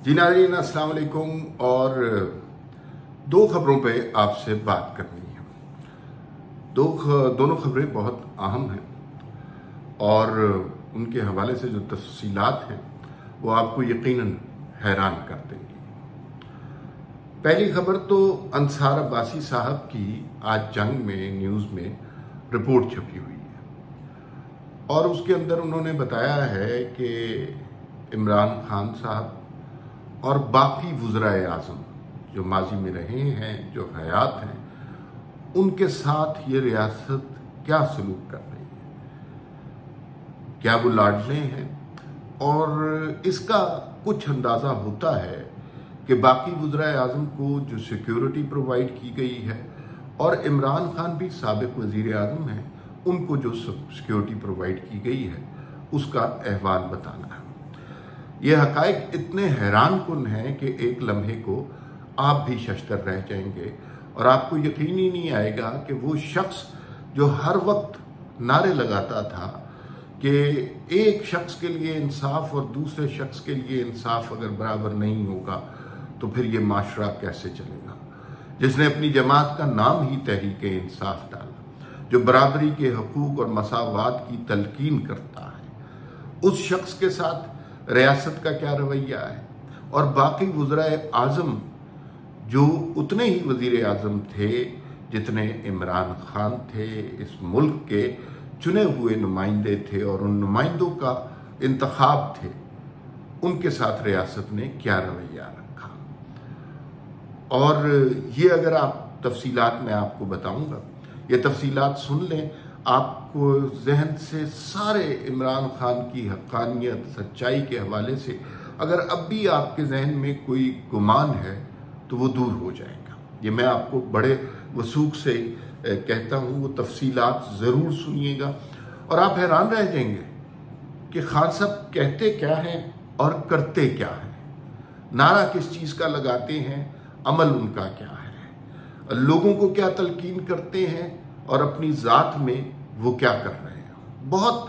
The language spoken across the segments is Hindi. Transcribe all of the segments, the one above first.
जी नाज़रीन, अस्सलाम वालेकुम। और दो खबरों पे आपसे बात करनी है। दोनों खबरें बहुत अहम हैं और उनके हवाले से जो तफसीलात हैं वो आपको यकीनन हैरान कर देंगी। पहली खबर तो अंसार अब्बासी साहब की आज जंग में न्यूज़ में रिपोर्ट छपी हुई है और उसके अंदर उन्होंने बताया है कि इमरान खान साहब और बाकी वज़राए आज़म जो माजी में रहे हैं, जो हयात हैं, उनके साथ ये रियासत क्या सलूक कर रही है, क्या वो लाडले हैं। और इसका कुछ अंदाज़ा होता है कि बाकी वज़राए आज़म को जो सिक्योरिटी प्रोवाइड की गई है और इमरान खान भी साबिक़ वज़ीर आज़म हैं, उनको जो सिक्योरिटी प्रोवाइड की गई है उसका अहवाल बताना है। ये हक़ाइक़ इतने हैरान कुन हैं कि एक लम्हे को आप भी शशदर रह जाएंगे और आपको यकीन ही नहीं आएगा कि वो शख्स जो हर वक्त नारे लगाता था कि एक शख्स के लिए इंसाफ और दूसरे शख्स के लिए इंसाफ अगर बराबर नहीं होगा तो फिर ये माशरा कैसे चलेगा, जिसने अपनी जमात का नाम ही तहरीक इंसाफ डाला, जो बराबरी के हकूक़ और मसावात की तलकीन करता है, उस शख्स के साथ रियासत का क्या रवैया है। और बाकी वज़राए आज़म जो उतने ही वज़ीर आज़म थे जितने इमरान खान थे, इस मुल्क के चुने हुए नुमाइंदे थे और उन नुमाइंदों का इंतखाब थे, उनके साथ रियासत ने क्या रवैया रखा। और ये अगर आप तफसीलात में आपको बताऊंगा, ये तफसीलात सुन लें, आपको जहन से सारे इमरान खान की हक़ानियत, सच्चाई के हवाले से अगर अब भी आपके जहन में कोई गुमान है तो वो दूर हो जाएगा। ये मैं आपको बड़े वसूख से कहता हूँ, वो तफसीलात ज़रूर सुनिएगा और आप हैरान रह जाएंगे कि खान साहब कहते क्या हैं और करते क्या हैं, नारा किस चीज़ का लगाते हैं, अमल उनका क्या है, लोगों को क्या तलकीन करते हैं और अपनी ज़ात में वो क्या कर रहे हैं। बहुत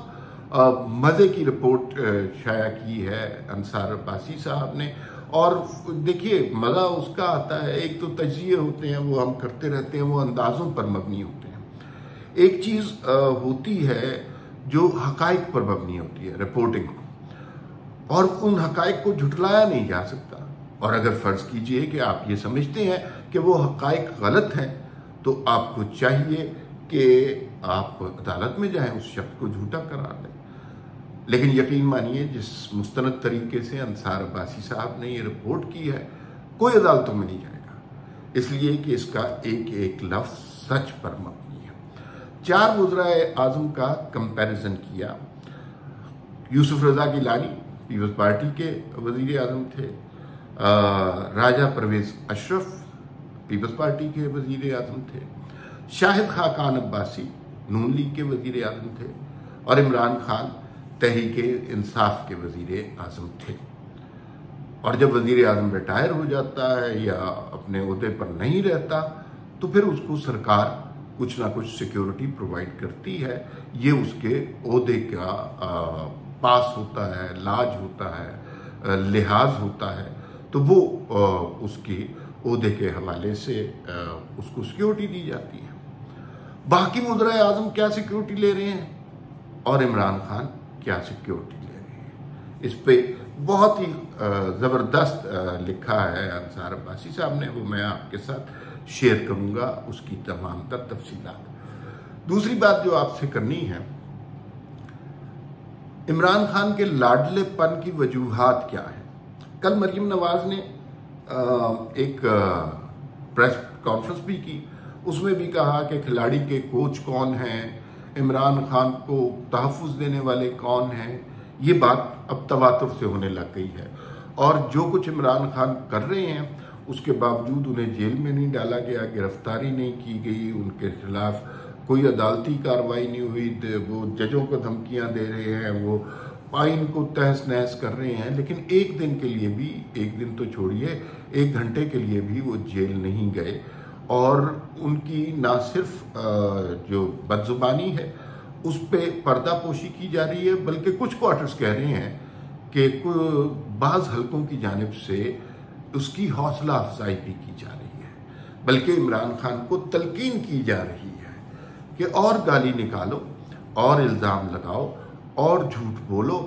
मज़े की रिपोर्ट शाया की है अंसार अब्बासी साहब ने। और देखिए, मज़ा उसका आता है, एक तो तजिए होते हैं वो हम करते रहते हैं, वो अंदाज़ों पर मबनी होते हैं। एक चीज़ होती है जो हक़ाइक़ पर मबनी होती है, रिपोर्टिंग, और उन हक़ाइक़ को झुठलाया नहीं जा सकता। और अगर फ़र्ज़ कीजिए कि आप ये समझते हैं कि वो हक़ाइक़ गलत हैं तो आपको चाहिए कि आप अदालत में जाएं, उस शख्स को झूठा करार दें। लेकिन यकीन मानिए, जिस मुस्तनद तरीके से अंसार अब्बासी साहब ने ये रिपोर्ट की है, कोई अदालतों में नहीं जाएगा, इसलिए कि इसका एक एक लफ्ज़ सच पर मबनी है। 4 वज़राए आज़म का कंपैरिजन किया। यूसुफ रज़ा गिलानी पीपल्स पार्टी के वज़ीर आज़म थे, राजा परवेज़ अशरफ पीपल्स पार्टी के वज़ीर आज़म थे, शाहिद खाकान अब्बासी नून लीग के वज़ीर आज़म थे और इमरान खान तहरीके इंसाफ के वज़ीर आज़म थे। और जब वज़ीर आज़म रिटायर हो जाता है या अपने ओहदे पर नहीं रहता तो फिर उसको सरकार कुछ ना कुछ सिक्योरिटी प्रोवाइड करती है। ये उसके ओहदे का पास होता है, लाज होता है, लिहाज होता है, तो वो उसकी ओहदे के हवाले से उसको सिक्योरिटी दी जाती है। बाकी वज़राए आज़म क्या सिक्योरिटी ले रहे हैं और इमरान खान क्या सिक्योरिटी ले रहे हैं, इस पे बहुत ही ज़बरदस्त लिखा है अंसार अब्बासी साहब ने, वो मैं आपके साथ शेयर करूंगा उसकी तमाम तर तफसीलात। दूसरी बात जो आपसे करनी है, इमरान खान के लाडलेपन की वजूहात क्या है। कल मरियम नवाज ने एक प्रेस कॉन्फ्रेंस भी की, उसमें भी कहा कि खिलाड़ी के कोच कौन हैं, इमरान खान को तहफ़्फ़ुज़ देने वाले कौन हैं। ये बात अब तवातुर से होने लग गई है और जो कुछ इमरान खान कर रहे हैं उसके बावजूद उन्हें जेल में नहीं डाला गया, गिरफ्तारी नहीं की गई, उनके खिलाफ कोई अदालती कार्रवाई नहीं हुई, वो जजों को धमकियां दे रहे हैं, वो आइन को तहस नहस कर रहे हैं, लेकिन एक दिन के लिए भी, एक दिन तो छोड़िए, 1 घंटे के लिए भी वो जेल नहीं गए। और उनकी ना सिर्फ जो बदजुबानी है उस पर पर्दापोशी की जा रही है, बल्कि कुछ क्वार्टर्स कह रहे हैं कि बाज़ हलकों की जानिब से उसकी हौसला अफजाई भी की जा रही है, बल्कि इमरान खान को तलकीन की जा रही है कि और गाली निकालो और इल्ज़ाम लगाओ और झूठ बोलो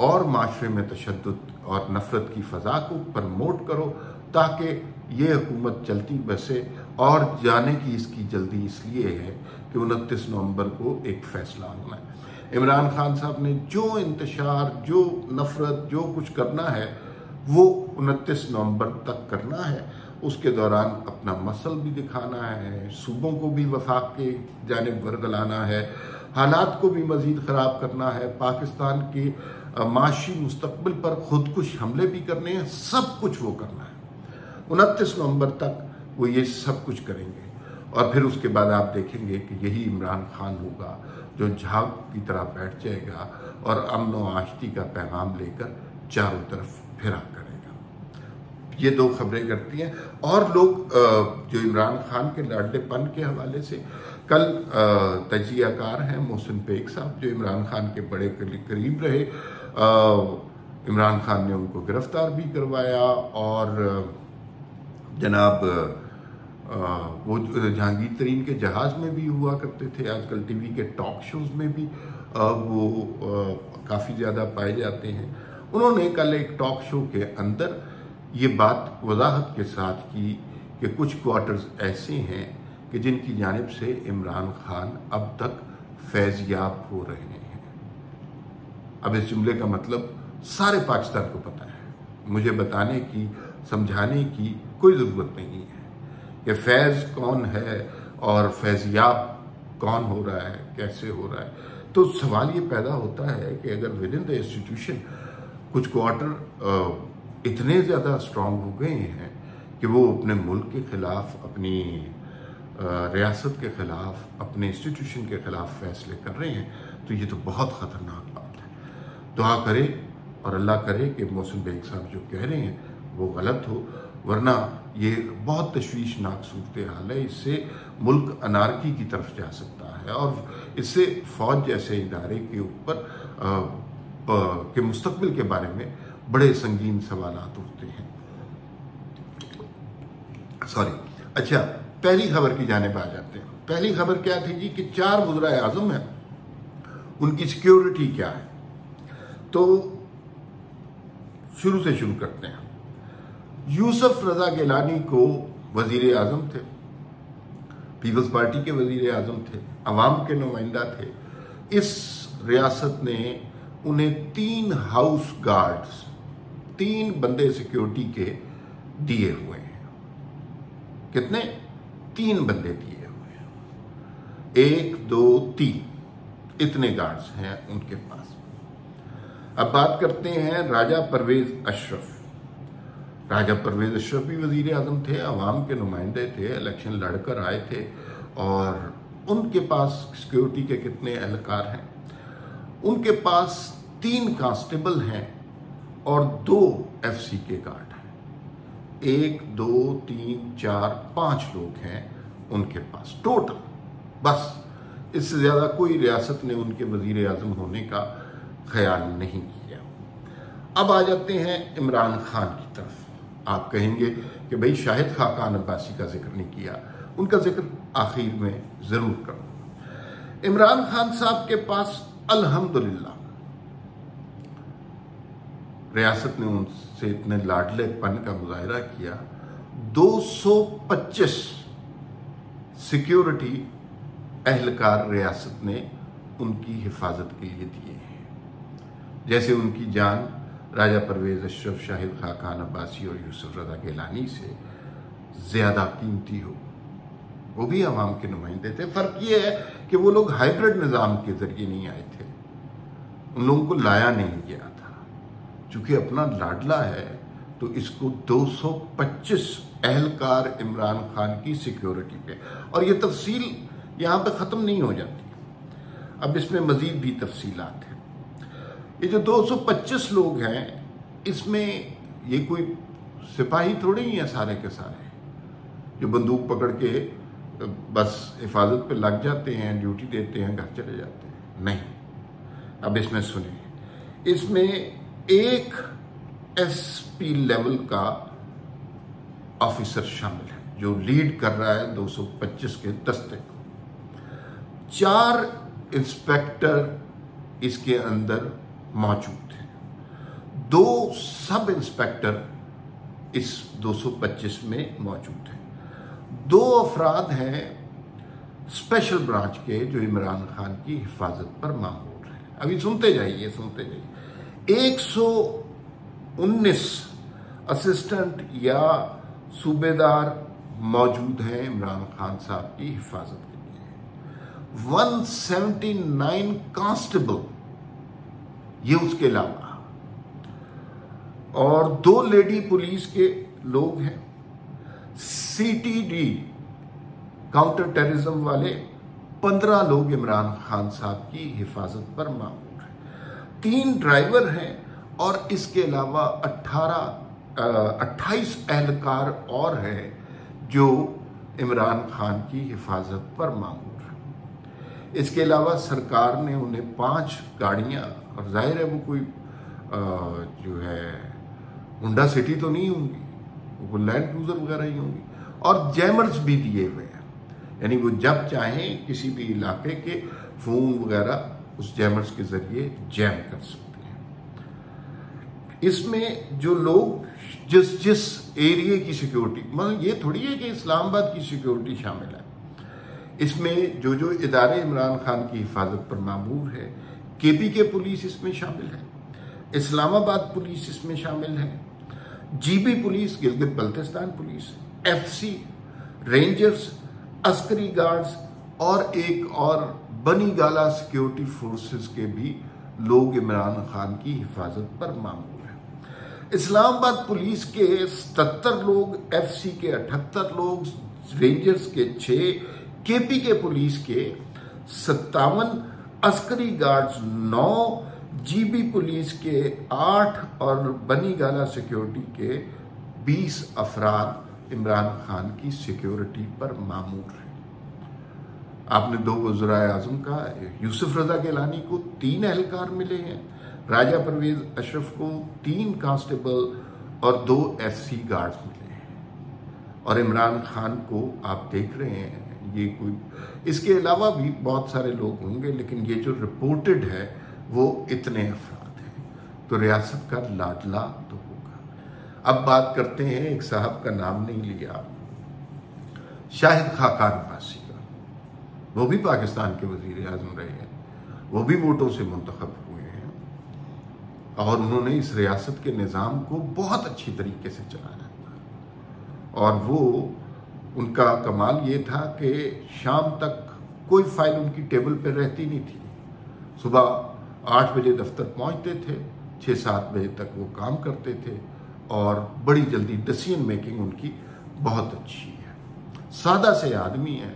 और माशरे में तशद्दुद और नफरत की फ़ज़ा को प्रमोट करो, ताकि ये हुकूमत चलती बसे। और जाने की इसकी जल्दी इसलिए है कि 29 नवंबर को एक फ़ैसला होना है। इमरान खान साहब ने जो इंतशार, जो नफरत, जो कुछ करना है वो 29 नवंबर तक करना है। उसके दौरान अपना मसल भी दिखाना है, सूबों को भी वफाक के जानिब वरगलाना है, हालात को भी मज़ीद ख़राब करना है, पाकिस्तान के माशी मुस्तकबिल पर खुदकुश हमले भी करने हैं, सब कुछ वो करना है। 29 नवंबर तक वो ये सब कुछ करेंगे और फिर उसके बाद आप देखेंगे कि यही इमरान खान होगा जो झाग की तरह बैठ जाएगा और अमन व आश्ती का पैगाम लेकर चारों तरफ फिरा करेगा। ये दो खबरें करती हैं। और लोग जो इमरान खान के लाडलेपन के हवाले से, कल तजियाकार हैं मोहसिन बेग साहब जो इमरान खान के बड़े करीब रहे, इमरान खान ने उनको गिरफ्तार भी करवाया और जनाब वो जहांगीर तरीन के जहाज़ में भी हुआ करते थे, आजकल टीवी के टॉक शोज़ में भी वो काफ़ी ज़्यादा पाए जाते हैं। उन्होंने कल एक टॉक शो के अंदर ये बात वजाहत के साथ की कि कुछ क्वार्टर्स ऐसे हैं कि जिनकी जानिब से इमरान खान अब तक फैज़याब हो रहे हैं। अब इस जुमले का मतलब सारे पाकिस्तान को पता है, मुझे बताने की, समझाने की कोई ज़रूरत नहीं है कि फैज़ कौन है और फैज़याब कौन हो रहा है, कैसे हो रहा है। तो सवाल ये पैदा होता है कि अगर विद इन द इंस्टीट्यूशन कुछ क्वार्टर इतने ज़्यादा स्ट्रांग हो गए हैं कि वो अपने मुल्क के ख़िलाफ़, अपनी रियासत के ख़िलाफ़, अपने इंस्टीट्यूशन के ख़िलाफ़ फ़ैसले कर रहे हैं, तो ये तो बहुत ख़तरनाक बात है। दुआ करे और अल्लाह करे कि मोहसिन बेग साहब जो कह रहे हैं वो गलत हो, वरना ये बहुत तशवीशनाक सूरत हाल है। इससे मुल्क अनारकी की तरफ जा सकता है और इससे फ़ौज जैसे इदारे के ऊपर के मुस्तकबिल के बारे में बड़े संगीन सवालात उठते हैं। अच्छा, पहली खबर की जानिब आ जाते हैं। पहली खबर क्या थी जी कि 4 वज़ीर आज़म हैं, उनकी सिक्योरिटी क्या है। तो शुरू से शुरू करते हैं। यूसुफ रजा गिलानी को वजीर आजम थे, पीपल्स पार्टी के वजीर आजम थे, अवाम के नुमाइंदा थे। इस रियासत ने उन्हें 3 हाउस गार्ड्स, 3 बंदे सिक्योरिटी के दिए हुए हैं। कितने? 3 बंदे दिए हुए हैं, 1 2 3 इतने गार्ड्स हैं उनके पास। अब बात करते हैं राजा परवेज अशरफ। राजा परवेज अशरफ भी वजीर आजम थे, अवाम के नुमाइंदे थे, इलेक्शन लड़कर आए थे और उनके पास सिक्योरिटी के कितने एहलकार हैं? उनके पास 3 कांस्टेबल हैं और 2 FC के गार्ड हैं। 1 2 3 4 5 लोग हैं उनके पास टोटल, बस। इससे ज़्यादा कोई रियासत ने उनके वजीर आजम होने का ख्याल नहीं किया। अब आ जाते हैं इमरान खान की तरफ। आप कहेंगे कि भाई शाहिद खाकान अब्बासी का जिक्र नहीं किया, उनका जिक्र आखिर में ज़रूर करूँ। इमरान खान साहब के पास अल्हम्दुलिल्लाह रियासत ने उनसे इतने लाडलेपन का मुजाहरा किया। 225 सिक्योरिटी एहलकार रियासत ने उनकी हिफाजत के लिए दिए हैं। जैसे उनकी जान राजा परवेज अशरफ, शाहिद खाकान अब्बासी और यूसुफ रजा गिलानी से ज़्यादा कीमती हो। वो भी अवाम के नुमाइंदे थे। फ़र्क ये है कि वो लोग हाइब्रिड निज़ाम के ज़रिए नहीं आए थे, उन लोगों को लाया नहीं गया था। चूँकि अपना लाडला है तो इसको 225 एहलकार इमरान खान की सिक्योरिटी पे, और ये तफसील यहाँ पे ख़त्म नहीं हो जाती, अब इसमें मज़ीद भी तफसीलात हैं। ये जो 225 लोग हैं, इसमें ये कोई सिपाही थोड़े ही हैं सारे के सारे जो बंदूक पकड़ के बस हिफाजत पे लग जाते हैं, ड्यूटी देते हैं, घर चले जाते हैं। नहीं, अब इसमें सुनिए, इसमें एक एसपी लेवल का ऑफिसर शामिल है जो लीड कर रहा है 225 के दस्ते को। 4 इंस्पेक्टर इसके अंदर मौजूद हैं, 2 सब इंस्पेक्टर इस 225 में मौजूद हैं, 2 अफराद हैं स्पेशल ब्रांच के जो इमरान खान की हिफाजत पर मामूर हैं। अभी सुनते जाइए 119 असिस्टेंट या सूबेदार मौजूद हैं इमरान खान साहब की हिफाजत के लिए, 179 कांस्टेबल ये उसके अलावा, और 2 लेडी पुलिस के लोग हैं, CTD काउंटर टेररिज्म वाले 15 लोग इमरान खान साहब की हिफाजत पर मामूर हैं, 3 ड्राइवर हैं और इसके अलावा 28 एहलकार और हैं जो इमरान खान की हिफाजत पर मामूर हैं। इसके अलावा सरकार ने उन्हें 5 गाड़ियां, और जाहिर है वो कोई जो है हुंडा सिटी तो नहीं होंगी, वो लैंड क्रूजर वगैरह ही होंगी, और जैमर्स भी दिए हुए हैं, यानी वो जब चाहें किसी भी इलाके के फोन वगैरह उस जैमर्स के जरिए जैम कर सकते हैं। इसमें जो लोग जिस एरिया की सिक्योरिटी, मतलब ये थोड़ी है कि इस्लामाबाद की सिक्योरिटी शामिल है, इसमें जो इदारे इमरान खान की हिफाजत पर मामूर है, KPK पुलिस इसमें शामिल है, इस्लामाबाद पुलिस इसमें शामिल है, GB police, Gilgit Baltistan police, FC, rangers, Askari guards और एक और बनी गाला सिक्योरिटी फोर्सेस के भी लोग इमरान खान की हिफाजत पर मामूर हैं। इस्लामाबाद पुलिस के 77 लोग, FC के 78 लोग, रेंजर्स के 6, KPK पुलिस के 57, अस्करी गार्ड्स 9, GB पुलिस के 8 और बनी गाला सिक्योरिटी के 20 अफराद इमरान खान की सिक्योरिटी पर मामूर हैं। आपने 2 वज़ीर आज़म का, यूसुफ रजा गिलानी को 3 एहलकार मिले हैं, राजा परवेज अशरफ को 3 कांस्टेबल और 2 FC गार्ड्स मिले हैं, और इमरान खान को आप देख रहे हैं ये कोई, इसके अलावा भी बहुत सारे लोग होंगे, लेकिन ये जो रिपोर्टेड है वो इतने अफराद हैं, तो रियासत का लाडला तो होगा। अब बात करते हैं, एक साहब का नाम नहीं लिया, शाहिद खाकान अब्बासी का, वो भी पाकिस्तान के वजीर आज़म रहे हैं, वो भी वोटों से मुंतखब हुए हैं, और उन्होंने इस रियासत के निज़ाम को बहुत अच्छी तरीके से चलाया था, और वो उनका कमाल ये था कि शाम तक कोई फाइल उनकी टेबल पर रहती नहीं थी, सुबह 8 बजे दफ्तर पहुंचते थे, 6-7 बजे तक वो काम करते थे, और बड़ी जल्दी डिसीजन मेकिंग उनकी बहुत अच्छी है, सादा से आदमी है,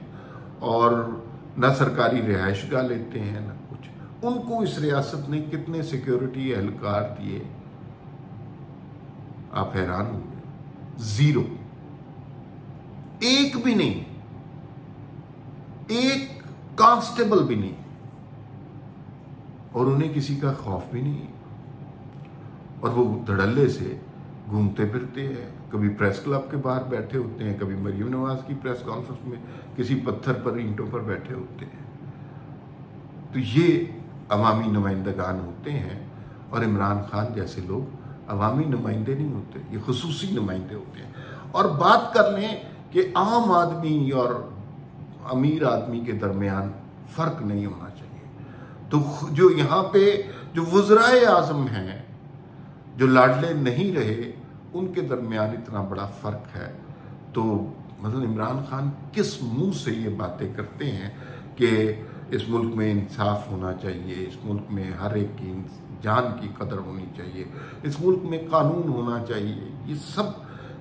और न सरकारी रिहाइशगाह लेते हैं न कुछ। उनको इस रियासत ने कितने सिक्योरिटी एहलकार दिए, आप हैरान होंगे, 0, एक भी नहीं, एक कांस्टेबल भी नहीं, और उन्हें किसी का खौफ भी नहीं, और वो धड़ल्ले से घूमते फिरते हैं, कभी प्रेस क्लब के बाहर बैठे होते हैं, कभी मरियम नवाज की प्रेस कॉन्फ्रेंस में किसी पत्थर पर, ईंटों पर बैठे होते हैं। तो ये अवामी नुमाइंदगान होते हैं, और इमरान खान जैसे लोग अवामी नुमाइंदे नहीं होते, ये खुसूसी नुमाइंदे होते हैं। और बात कर लें कि आम आदमी और अमीर आदमी के दरमियान फर्क नहीं होना चाहिए, तो जो यहाँ पे जो वज़ीर आज़म हैं जो लाडले नहीं रहे, उनके दरमियान इतना बड़ा फर्क है, तो मतलब इमरान खान किस मुंह से ये बातें करते हैं कि इस मुल्क में इंसाफ होना चाहिए, इस मुल्क में हर एक की जान की कदर होनी चाहिए, इस मुल्क में कानून होना चाहिए। ये सब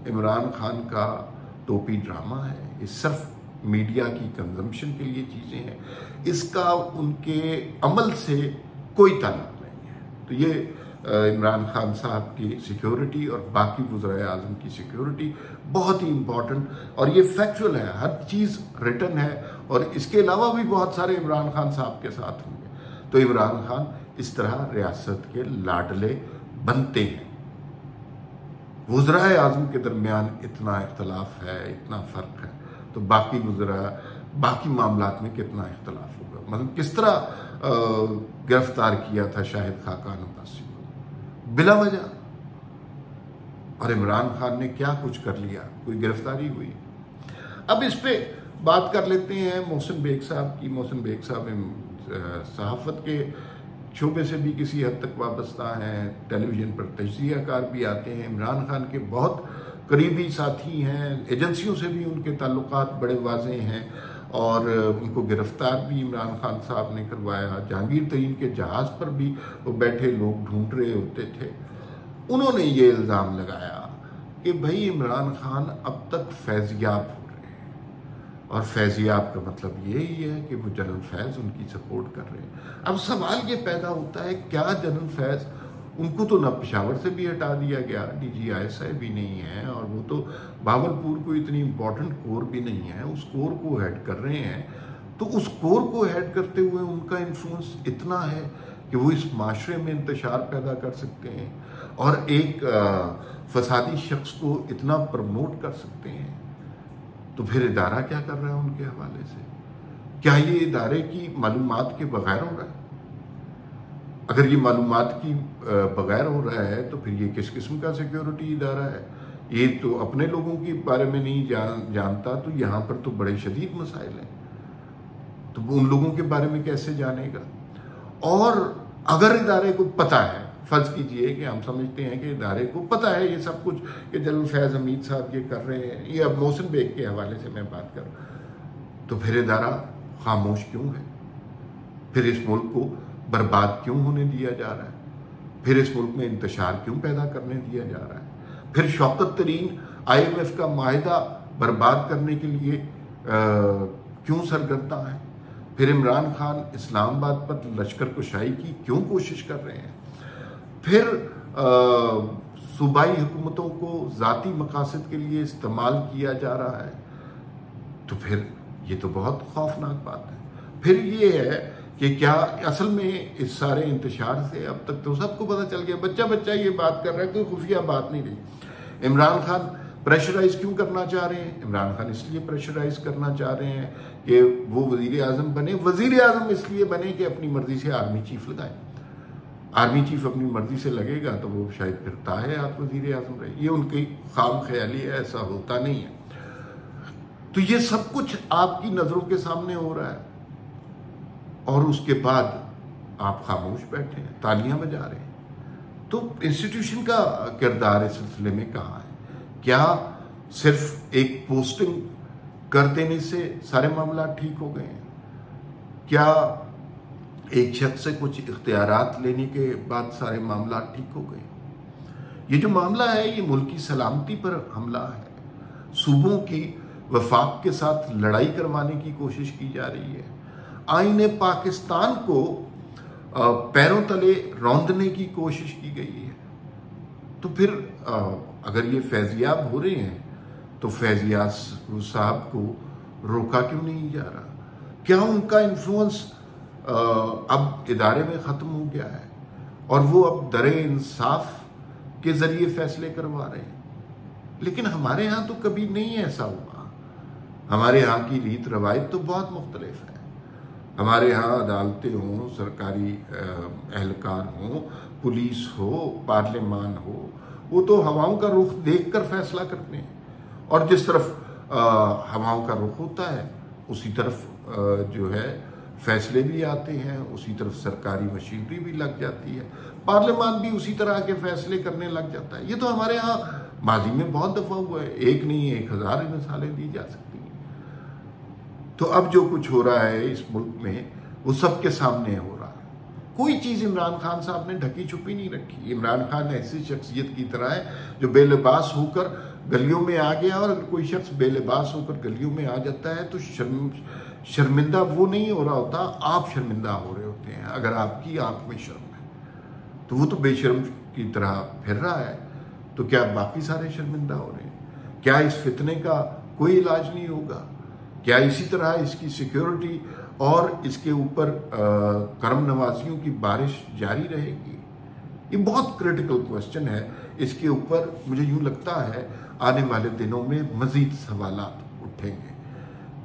इमरान खान का टोपी ड्रामा है, ये सिर्फ मीडिया की कंजम्पशन के लिए चीज़ें हैं, इसका उनके अमल से कोई ताल्लुक नहीं है। तो ये इमरान खान साहब की सिक्योरिटी और बाकी वज़ीर आज़म की सिक्योरिटी बहुत ही इम्पॉर्टेंट, और ये फैक्चुअल है, हर चीज़ रिटन है, और इसके अलावा भी बहुत सारे इमरान खान साहब के साथ होंगे। तो इमरान खान इस तरह रियासत के लाडले बनते हैं। वज़राए आज़म के दरमियान इतना इख्तलाफ है, इतना फ़र्क है, तो बाकी वज़रा बाकी मामलात में कितना इख्तलाफ होगा। मतलब किस तरह गिरफ्तार किया था शाहिद खाकान अब्बासी को बिला वजह, और इमरान खान ने क्या कुछ कर लिया, कोई गिरफ्तारी हुई। अब इस पे बात कर लेते हैं मोहसिन बेग साहब की। मोहसिन बेग साहब सहाफ़त के शोबे से भी किसी हद तक वाबस्ता हैं, टेलीविज़न पर तजज़ियाकार भी आते हैं, इमरान खान के बहुत करीबी साथी हैं, एजेंसियों से भी उनके ताल्लुकात बड़े वाज़ेह हैं, और उनको गिरफ्तार भी इमरान खान साहब ने करवाया। जहांगीर तरीन के जहाज़ पर भी वो बैठे लोग ढूंढ रहे होते थे। उन्होंने ये इल्ज़ाम लगाया कि भाई इमरान खान अब तक फैज़याब हो रहे हैं, और फैज़याब का मतलब यही है कि वो जनरल फैज़ उनकी सपोर्ट कर रहे हैं। अब सवाल ये पैदा होता है, क्या जनरल फैज़, उनको तो न पेशावर से भी हटा दिया गया, DGISI भी नहीं है, और वो तो भावलपुर को इतनी इम्पोर्टेंट कोर भी नहीं है, उस कोर को हेड कर रहे हैं। तो उस कोर को हेड करते हुए उनका इन्फ्लुएंस इतना है कि वो इस माशरे में इंतशार पैदा कर सकते हैं, और एक फसादी शख्स को इतना प्रमोट कर सकते हैं। तो फिर इदारा क्या कर रहा है उनके हवाले से? क्या ये इदारे की मालूमात के बगैर हो रहा है? अगर ये मालूमात की बगैर हो रहा है तो फिर ये किस किस्म का सिक्योरिटी इदारा है? ये तो अपने लोगों के बारे में नहीं जानता, तो यहाँ पर तो बड़े शदीद मसाइल हैं, तो उन लोगों के बारे में कैसे जानेगा? और अगर इदारे को पता है, फर्ज कीजिए कि हम समझते हैं कि इदारे को पता है ये सब कुछ कि जनरल फैज़ हमीद साहब ये कर रहे हैं, ये अब मोहसिन बेग के हवाले से मैं बात कर रहा हूँ, तो फिर इदारा खामोश क्यों है? फिर इस मुल्क को बर्बाद क्यों होने दिया जा रहा है? फिर इस मुल्क में इंतशार क्यों पैदा करने दिया जा रहा है? फिर शौकत तरीन IMF का माहिदा बर्बाद करने के लिए क्यों सरगर्दा है? फिर इमरान खान इस्लामाबाद पर लश्कर कुशाई की क्यों कोशिश कर रहे हैं? फिर सूबाई हुकूमतों को ज़ाती मकासद के लिए इस्तेमाल किया जा रहा है, तो फिर ये तो बहुत खौफनाक बात है। फिर ये है कि क्या असल में इस सारे इंतशार से अब तक तो सबको पता चल गया, बच्चा बच्चा ये बात कर रहा है, कोई खुफिया बात नहीं रही। इमरान खान प्रेशराइज क्यों करना चाह रहे हैं? इमरान खान इसलिए प्रेशराइज करना चाह रहे हैं कि वो वजीर आज़म बने। वजीर आज़म इसलिए बने कि अपनी मर्जी से आर्मी चीफ लगाए। आर्मी चीफ अपनी मर्जी से लगेगा तो वो शायद फिर ताहयात वजीर आज़म रहे। ये उनकी खाम ख्याली है, ऐसा होता नहीं है। तो ये सब कुछ आपकी नज़रों के सामने हो रहा है, और उसके बाद आप खामोश बैठे हैं, तालियां बजा रहे हैं। तो इंस्टीट्यूशन का किरदार इस सिलसिले में कहाँ है? क्या सिर्फ एक पोस्टिंग कर देने से सारे मामला ठीक हो गए हैं? क्या एक शख्स से कुछ इख्तियारात लेने के बाद सारे मामला ठीक हो गए? ये जो मामला है ये मुल्क की सलामती पर हमला है। सूबों की वफाक के साथ लड़ाई करवाने की कोशिश की जा रही है। आईने पाकिस्तान को पैरों तले रौंदने की कोशिश की गई है। तो फिर अगर ये फैज़याब हो रहे हैं तो फैज़याब साहब को रोका क्यों नहीं जा रहा? क्या उनका इन्फ्लुएंस अब इदारे में ख़त्म हो गया है और वो अब दरे इंसाफ के ज़रिए फैसले करवा रहे हैं? लेकिन हमारे यहाँ तो कभी नहीं ऐसा हुआ। हमारे यहाँ की रीत रवायत तो बहुत मुख्तलिफ है। हमारे यहाँ अदालतें हों, सरकारी एहलकार हों, पुलिस हो, पार्लियामान हो, वो तो हवाओं का रुख देखकर फैसला करते हैं, और जिस तरफ हवाओं का रुख होता है उसी तरफ जो है फैसले भी आते हैं, उसी तरफ सरकारी मशीनरी भी लग जाती है, पार्लियामान भी उसी तरह के फैसले करने लग जाता है। ये तो हमारे यहाँ माजी में बहुत दफ़ा हुआ है, एक नहीं 1000 मिसालें दी जा सकती हैं। तो अब जो कुछ हो रहा है इस मुल्क में वो सबके सामने हो रहा है। कोई चीज़ इमरान खान साहब ने ढकी छुपी नहीं रखी। इमरान खान ऐसी शख्सियत की तरह है जो बेलिबास होकर गलियों में आ गया, और अगर कोई शख्स बेलिबास होकर गलियों में आ जाता है तो शर्मिंदा वो नहीं हो रहा होता, आप शर्मिंदा हो रहे होते हैं। अगर आपकी आंख में शर्म है तो वो तो बेशर्म की तरह फिर रहा है, तो क्या बाकी सारे शर्मिंदा हो रहे हैं? क्या इस फितने का कोई इलाज नहीं होगा? क्या इसी तरह इसकी सिक्योरिटी और इसके ऊपर करम नवाजियों की बारिश जारी रहेगी? ये बहुत क्रिटिकल क्वेश्चन है। इसके ऊपर मुझे यूँ लगता है आने वाले दिनों में मज़ीद सवालात उठेंगे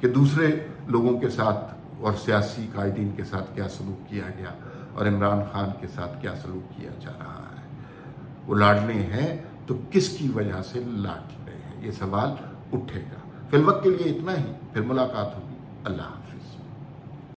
कि दूसरे लोगों के साथ और सियासी कायदीन के साथ क्या सलूक किया गया और इमरान खान के साथ क्या सलूक किया जा रहा है। वो लाडले हैं तो किसकी वजह से लाडले हैं, ये सवाल उठेगा। फिलवक्त के लिए इतना ही, फिर मुलाकात होगी। अल्लाह।